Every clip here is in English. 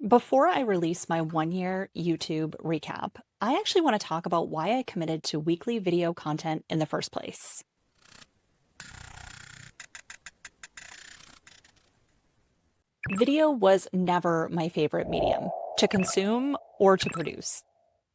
Before I release my 1 year YouTube recap, I actually want to talk about why I committed to weekly video content in the first place. Video was never my favorite medium to consume or to produce.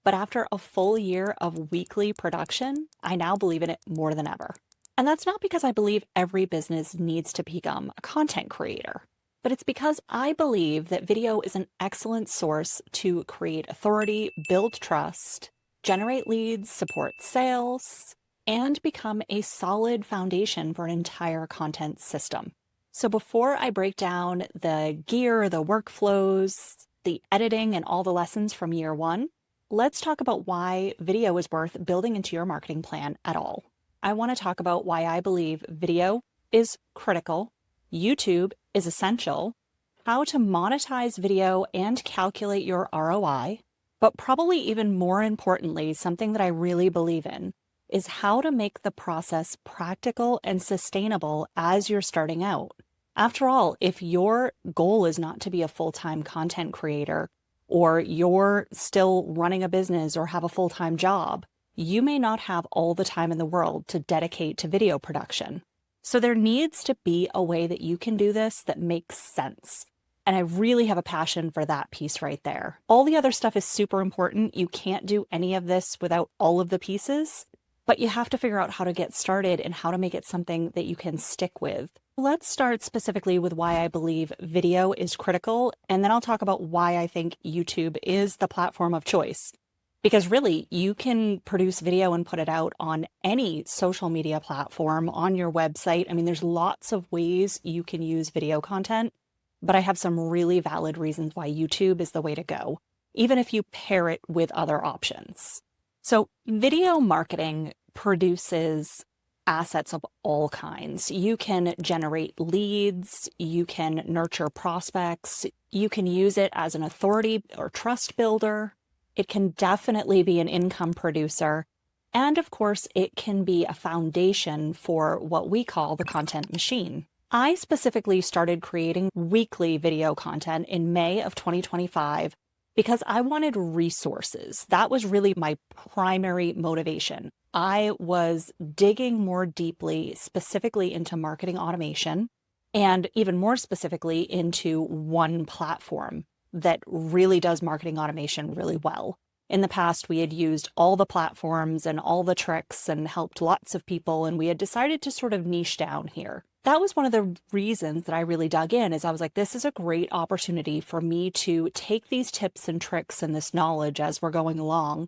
But after a full year of weekly production, I now believe in it more than ever. And that's not because I believe every business needs to become a content creator, but it's because I believe that video is an excellent source to create authority, build trust, generate leads, support sales, and become a solid foundation for an entire content system. So before I break down the gear, the workflows, the editing, and all the lessons from year one, let's talk about why video is worth building into your marketing plan at all. I want to talk about why I believe video is critical, YouTube is essential, how to monetize video and calculate your ROI, but probably even more importantly, something that I really believe in is how to make the process practical and sustainable as you're starting out. After all, if your goal is not to be a full-time content creator, or you're still running a business or have a full-time job, you may not have all the time in the world to dedicate to video production. So there needs to be a way that you can do this that makes sense. And I really have a passion for that piece right there. All the other stuff is super important. You can't do any of this without all of the pieces, but you have to figure out how to get started and how to make it something that you can stick with. Let's start specifically with why I believe video is critical, and then I'll talk about why I think YouTube is the platform of choice. Because really, you can produce video and put it out on any social media platform, on your website. I mean, there's lots of ways you can use video content, but I have some really valid reasons why YouTube is the way to go, even if you pair it with other options. So video marketing produces assets of all kinds. You can generate leads, you can nurture prospects, you can use it as an authority or trust builder. It can definitely be an income producer. And of course, it can be a foundation for what we call the content machine. I specifically started creating weekly video content in May of 2025 because I wanted resources. That was really my primary motivation. I was digging more deeply, specifically into marketing automation, and even more specifically into one platform that really does marketing automation really well. In the past, we had used all the platforms and all the tricks and helped lots of people, and we had decided to sort of niche down here. That was one of the reasons that I really dug in, is I was like, this is a great opportunity for me to take these tips and tricks and this knowledge as we're going along,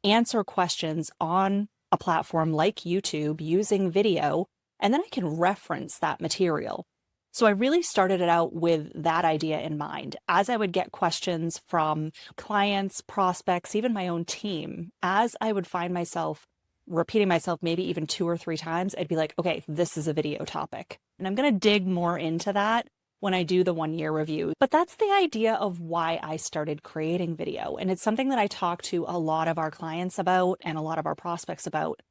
answer questions on a platform like YouTube using video, and then I can reference that material. So I really started it out with that idea in mind. As I would get questions from clients, prospects, even my own team, as I would find myself repeating myself maybe even 2 or 3 times, I'd be like, okay, this is a video topic. And I'm going to dig more into that when I do the 1 year review. But that's the idea of why I started creating video. And it's something that I talk to a lot of our clients about and a lot of our prospects about.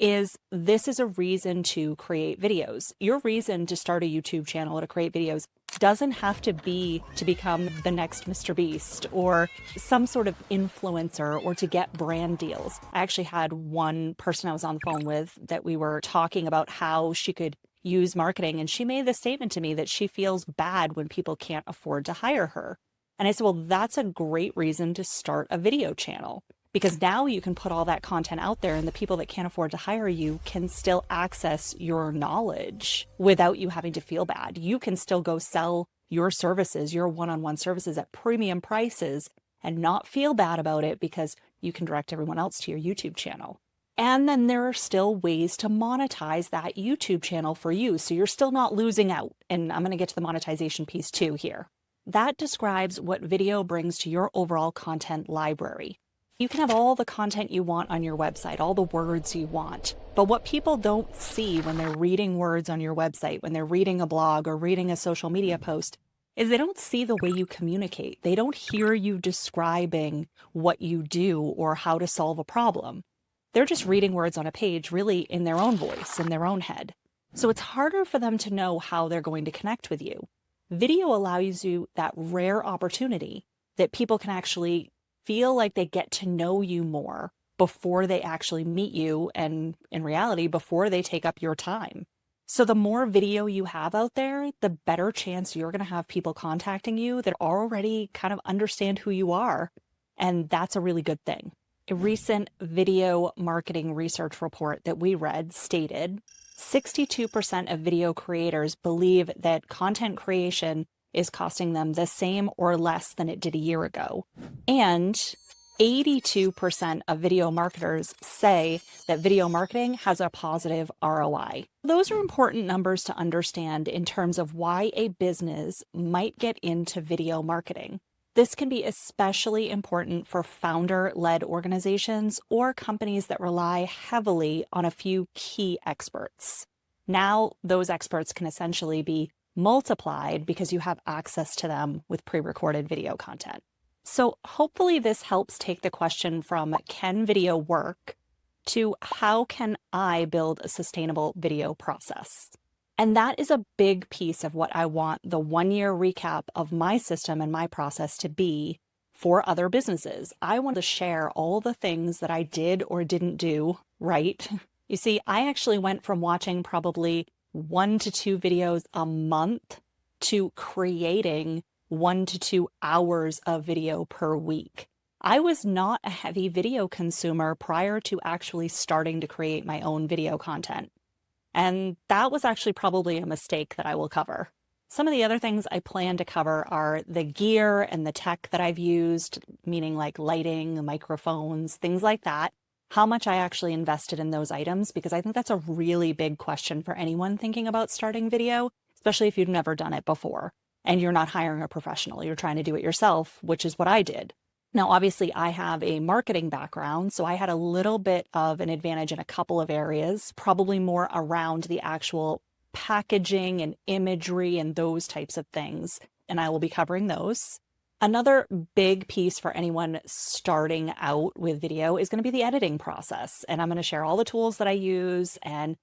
Is this is a reason to create videos. Your reason to start a YouTube channel or to create videos doesn't have to be to become the next Mr. Beast or some sort of influencer or to get brand deals. I actually had one person I was on the phone with that we were talking about how she could use marketing, and she made the statement to me that she feels bad when people can't afford to hire her. And I said, well, that's a great reason to start a video channel. Because now you can put all that content out there and the people that can't afford to hire you can still access your knowledge without you having to feel bad. You can still go sell your services, your one-on-one services at premium prices and not feel bad about it because you can direct everyone else to your YouTube channel. And then there are still ways to monetize that YouTube channel for you. So you're still not losing out. And I'm going to get to the monetization piece too here. That describes what video brings to your overall content library. You can have all the content you want on your website, all the words you want. But what people don't see when they're reading words on your website, when they're reading a blog or reading a social media post, is they don't see the way you communicate. They don't hear you describing what you do or how to solve a problem. They're just reading words on a page, really in their own voice, in their own head. So it's harder for them to know how they're going to connect with you. Video allows you that rare opportunity that people can actually feel like they get to know you more before they actually meet you, and in reality, before they take up your time. So the more video you have out there, the better chance you're going to have people contacting you that already kind of understand who you are. And that's a really good thing. A recent video marketing research report that we read stated 62% of video creators believe that content creation is costing them the same or less than it did a year ago. And 82% of video marketers say that video marketing has a positive ROI. Those are important numbers to understand in terms of why a business might get into video marketing. This can be especially important for founder-led organizations or companies that rely heavily on a few key experts. Now, those experts can essentially be multiplied because you have access to them with pre-recorded video content. So hopefully this helps take the question from can video work to how can I build a sustainable video process? And that is a big piece of what I want the 1-year recap of my system and my process to be for other businesses. I want to share all the things that I did or didn't do right. You see, I actually went from watching probably 1 to 2 videos a month to creating 1 to 2 hours of video per week. I was not a heavy video consumer prior to actually starting to create my own video content. And that was actually probably a mistake that I will cover. Some of the other things I plan to cover are the gear and the tech that I've used, meaning like lighting, microphones, things like that. How much I actually invested in those items, because I think that's a really big question for anyone thinking about starting video, especially if you've never done it before and you're not hiring a professional, you're trying to do it yourself, which is what I did. Now, obviously, I have a marketing background, so I had a little bit of an advantage in a couple of areas, probably more around the actual packaging and imagery and those types of things, and I will be covering those. Another big piece for anyone starting out with video is going to be the editing process, and I'm going to share all the tools that I use, and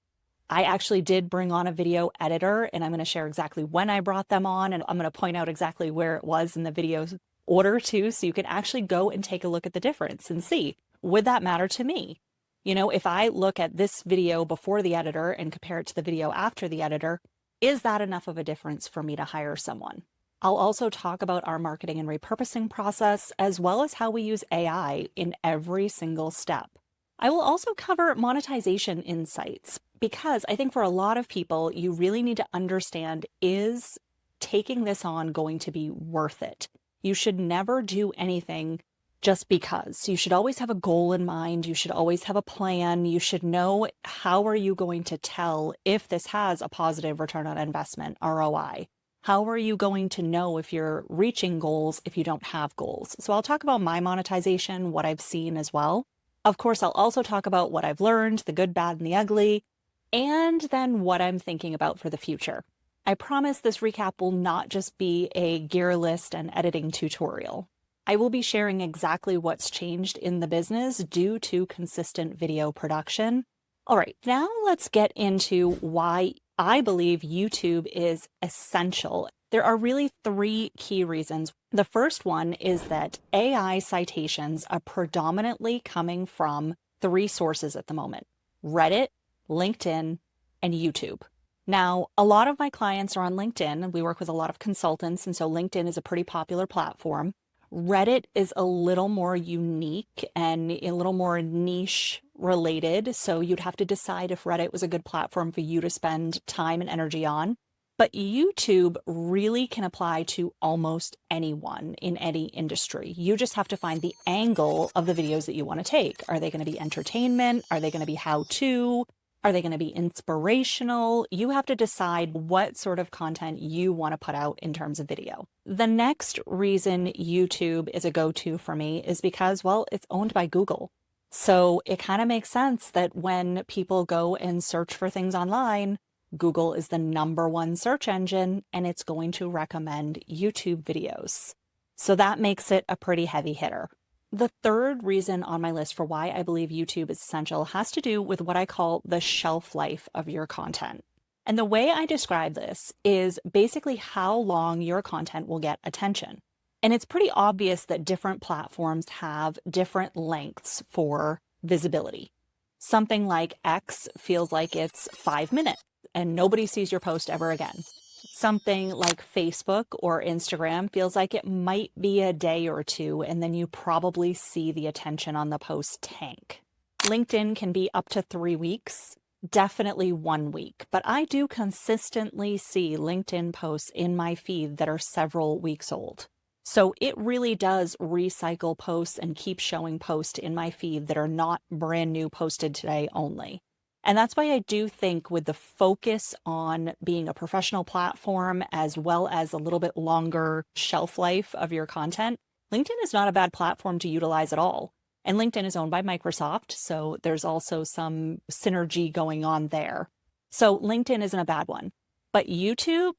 I actually did bring on a video editor, and I'm going to share exactly when I brought them on, and I'm going to point out exactly where it was in the video order too, so you can actually go and take a look at the difference and see, would that matter to me? You know, if I look at this video before the editor and compare it to the video after the editor, is that enough of a difference for me to hire someone? I'll also talk about our marketing and repurposing process, as well as how we use AI in every single step. I will also cover monetization insights, because I think for a lot of people, you really need to understand, is taking this on going to be worth it? You should never do anything just because. You should always have a goal in mind. You should always have a plan. You should know, how are you going to tell if this has a positive return on investment, ROI? How are you going to know if you're reaching goals if you don't have goals? So I'll talk about my monetization, what I've seen as well. Of course, I'll also talk about what I've learned, the good, bad, and the ugly, and then what I'm thinking about for the future. I promise this recap will not just be a gear list and editing tutorial. I will be sharing exactly what's changed in the business due to consistent video production. All right, now let's get into why I believe YouTube is essential. There are really 3 key reasons. The first one is that AI citations are predominantly coming from 3 sources at the moment: Reddit, LinkedIn, and YouTube. Now, a lot of my clients are on LinkedIn, and we work with a lot of consultants, and so LinkedIn is a pretty popular platform. Reddit is a little more unique and a little more niche related, so you'd have to decide if Reddit was a good platform for you to spend time and energy on. But YouTube really can apply to almost anyone in any industry. You just have to find the angle of the videos that you want to take. Are they going to be entertainment? Are they going to be how-to? Are they going to be inspirational? You have to decide what sort of content you want to put out in terms of video. The next reason YouTube is a go-to for me is because, well, it's owned by Google. So it kind of makes sense that when people go and search for things online, Google is the #1 search engine, and it's going to recommend YouTube videos. So that makes it a pretty heavy hitter. The third reason on my list for why I believe YouTube is essential has to do with what I call the shelf life of your content. And the way I describe this is basically how long your content will get attention. And it's pretty obvious that different platforms have different lengths for visibility. Something like X feels like it's 5 minutes and nobody sees your post ever again. Something like Facebook or Instagram feels like it might be a day or two, and then you probably see the attention on the post tank. LinkedIn can be up to 3 weeks, definitely 1 week, but I do consistently see LinkedIn posts in my feed that are several weeks old. So it really does recycle posts and keep showing posts in my feed that are not brand new, posted today only. And that's why I do think, with the focus on being a professional platform as well as a little bit longer shelf life of your content, LinkedIn is not a bad platform to utilize at all. And LinkedIn is owned by Microsoft, so there's also some synergy going on there. So LinkedIn isn't a bad one. But YouTube,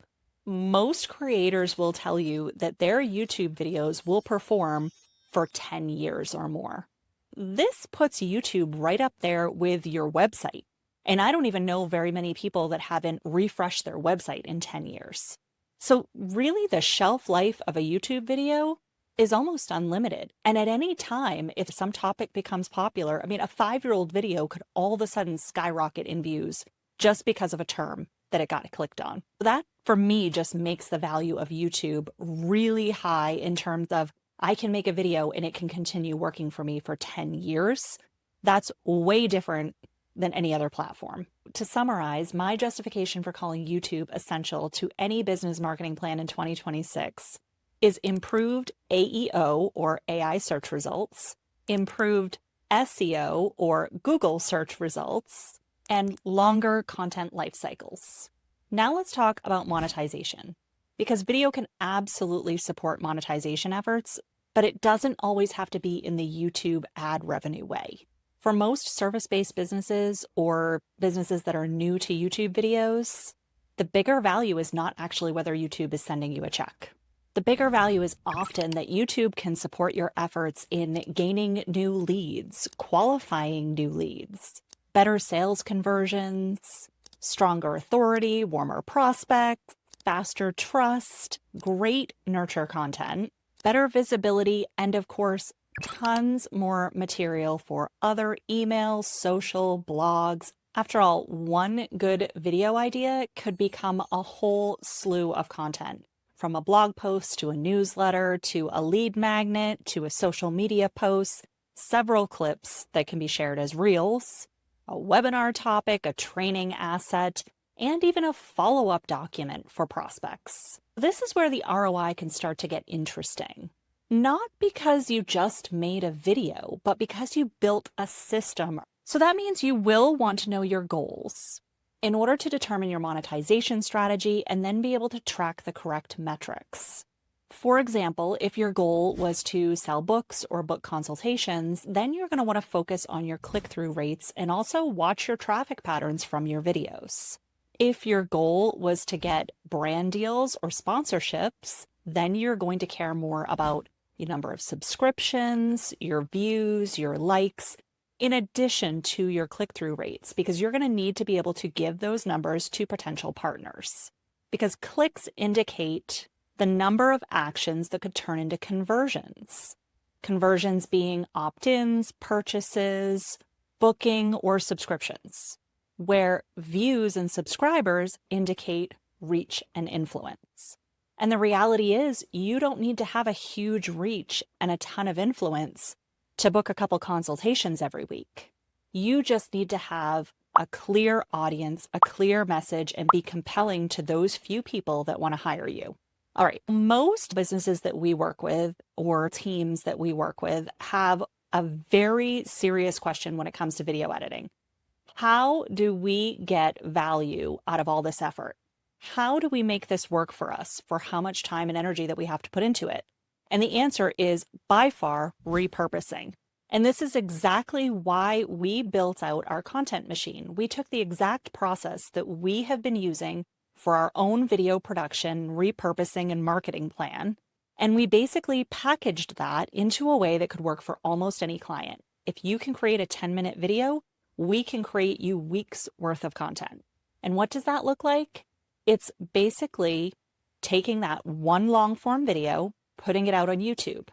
most creators will tell you that their YouTube videos will perform for 10 years or more. This puts YouTube right up there with your website. And I don't even know very many people that haven't refreshed their website in 10 years. So really, the shelf life of a YouTube video is almost unlimited. And at any time, if some topic becomes popular, I mean, a 5-year-old video could all of a sudden skyrocket in views just because of a term that it got clicked on. That, for me, just makes the value of YouTube really high in terms of I can make a video and it can continue working for me for 10 years. That's way different than any other platform. To summarize, my justification for calling YouTube essential to any business marketing plan in 2026 is improved AEO, or AI search results, improved SEO, or Google search results, and longer content life cycles. Now let's talk about monetization, because video can absolutely support monetization efforts, but it doesn't always have to be in the YouTube ad revenue way. For most service-based businesses or businesses that are new to YouTube videos, the bigger value is not actually whether YouTube is sending you a check. The bigger value is often that YouTube can support your efforts in gaining new leads, qualifying new leads, better sales conversions, stronger authority, warmer prospects, faster trust, great nurture content, better visibility, and of course, tons more material for other emails, social, blogs. After all, one good video idea could become a whole slew of content, from a blog post to a newsletter to a lead magnet to a social media post, several clips that can be shared as reels, a webinar topic, a training asset, and even a follow-up document for prospects. This is where the ROI can start to get interesting. Not because you just made a video, but because you built a system. So that means you will want to know your goals in order to determine your monetization strategy and then be able to track the correct metrics. For example, if your goal was to sell books or book consultations, then you're going to want to focus on your click-through rates and also watch your traffic patterns from your videos. If your goal was to get brand deals or sponsorships, then you're going to care more about the number of subscriptions, your views, your likes, in addition to your click-through rates, because you're going to need to be able to give those numbers to potential partners. Because clicks indicate the number of actions that could turn into conversions. Conversions being opt-ins, purchases, booking, or subscriptions, where views and subscribers indicate reach and influence. And the reality is, you don't need to have a huge reach and a ton of influence to book a couple consultations every week. You just need to have a clear audience, a clear message, and be compelling to those few people that want to hire you. All right, most businesses that we work with or teams that we work with have a very serious question when it comes to video editing. How do we get value out of all this effort? How do we make this work for us for how much time and energy that we have to put into it? And the answer is by far repurposing. And this is exactly why we built out our content machine. We took the exact process that we have been using for our own video production, repurposing, and marketing plan, and we basically packaged that into a way that could work for almost any client. If you can create a 10-minute video, we can create you weeks worth of content. And what does that look like? It's basically taking that one long form video, putting it out on YouTube,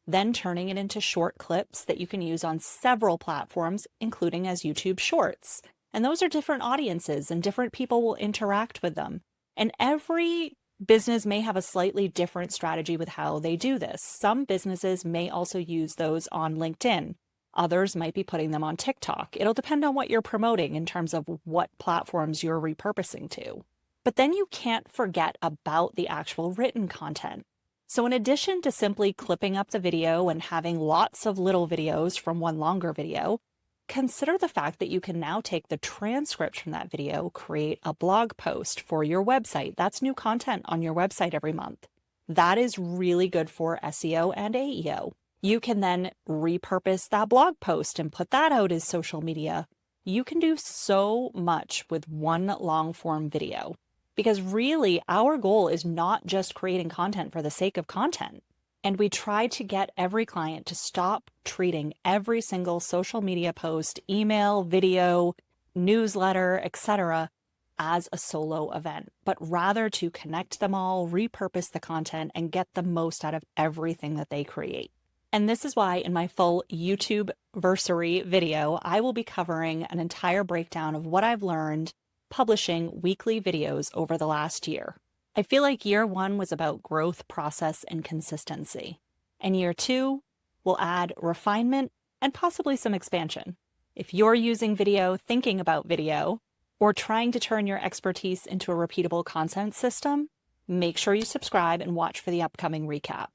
then turning it into short clips that you can use on several platforms, including as YouTube Shorts. And those are different audiences and different people will interact with them. And every business may have a slightly different strategy with how they do this. Some businesses may also use those on LinkedIn. Others might be putting them on TikTok. It'll depend on what you're promoting in terms of what platforms you're repurposing to. But then you can't forget about the actual written content. So in addition to simply clipping up the video and having lots of little videos from one longer video, consider the fact that you can now take the transcript from that video, create a blog post for your website. That's new content on your website every month. That is really good for SEO and AEO. You can then repurpose that blog post and put that out as social media. You can do so much with one long form video. Because really, our goal is not just creating content for the sake of content. And we try to get every client to stop treating every single social media post, email, video, newsletter, etc., as a solo event, but rather to connect them all, repurpose the content, and get the most out of everything that they create. And this is why in my full YouTube-versary video, I will be covering an entire breakdown of what I've learned publishing weekly videos over the last year. I feel like year 1 was about growth, process, and consistency. And year 2 will add refinement and possibly some expansion. If you're using video, thinking about video, or trying to turn your expertise into a repeatable content system, make sure you subscribe and watch for the upcoming recap.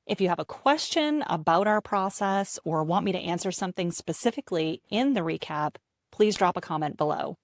If you have a question about our process or want me to answer something specifically in the recap, please drop a comment below.